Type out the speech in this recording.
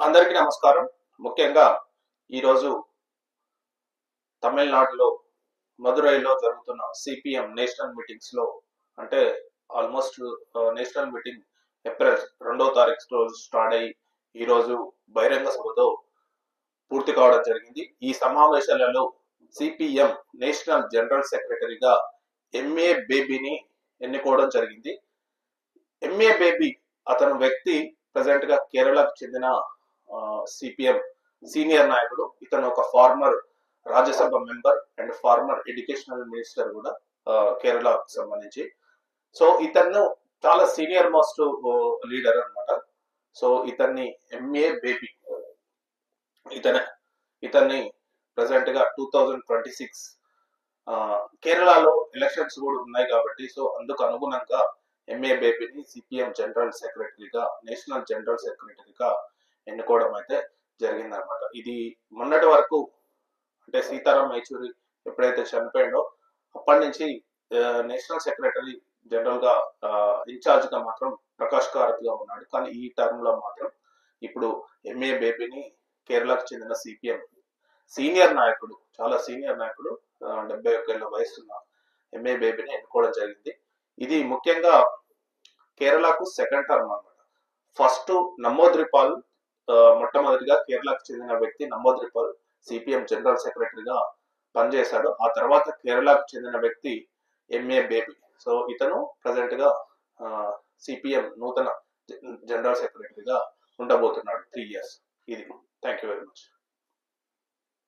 అందరికీ నమస్కారం. ముఖ్యంగా ఈరోజు తమిళనాడులో మదురైలో జరుగుతున్న సిపిఎం నేషనల్ మీటింగ్స్ లో అంటే ఆల్మోస్ట్ నేషనల్ మీటింగ్ ఏప్రిల్ 2వ తారీఖు రోజు స్టార్ట్ అయ్యి ఈరోజు బహిరంగ సభతో పూర్తి కావడం జరిగింది. ఈ సమావేశాలలో సిపిఎం నేషనల్ జనరల్ సెక్రటరీగా ఎంఏ బేబీని ఎన్నుకోవడం జరిగింది. ఎంఏ బేబీ అతను వ్యక్తి ప్రజెంట్ గా కేరళకు చెందిన సిపిఎం సీనియర్ నాయకుడు. ఇతను ఒక former Rajya Sabha member and former educational minister కూడా కేరళకు సంబంధించి. సో ఇతను చాలా సీనియర్ మోస్ట్ లీడర్ అనమాట. సో ఇతన్ని ఎంఏ బేబీ ఇతన్ని ప్రజెంట్ గా 2026 కేరళలో ఎలక్షన్స్ కూడా ఉన్నాయి కాబట్టి సో అందుకు అనుగుణంగా ఎంఏ బేబీని సిపిఎం జనరల్ సెక్రటరీగా నేషనల్ జనరల్ సెక్రటరీగా ఎన్నుకోవడం అయితే జరిగిందనమాట. ఇది మొన్నటి వరకు అంటే సీతారాం యేచూరి ఎప్పుడైతే చనిపోయిందో అప్పటి నుంచి నేషనల్ సెక్రటరీ జనరల్ గా ఇన్ఛార్జ్ గా మాత్రం ప్రకాష్ కారత్ గా ఉన్నాడు. కానీ ఈ టర్మ్ లో మాత్రం ఇప్పుడు ఎంఏ బేబీని కేరళకు చెందిన సిపిఎం సీనియర్ నాయకుడు, చాలా సీనియర్ నాయకుడు, 71 ఏళ్ల వయసున్న ఎంఏ బేబీని ఎన్నుకోవడం జరిగింది. ఇది ముఖ్యంగా కేరళకు సెకండ్ టర్మ్ అనమాట. ఫస్ట్ నమోద్రిపాల్ మొట్టమొదటిగా కేరళకు చెందిన వ్యక్తి నమోద్రిపాల్ సిపిఎం జనరల్ సెక్రటరీగా పనిచేశాడు. ఆ తర్వాత కేరళకు చెందిన వ్యక్తి ఎంఏ బేబీ. సో ఇతను ప్రజెంట్ గా సిపిఎం నూతన జనరల్ సెక్రటరీగా ఉండబోతున్నాడు 3 years. ఇది థ్యాంక్ యూ వెరీ మచ్.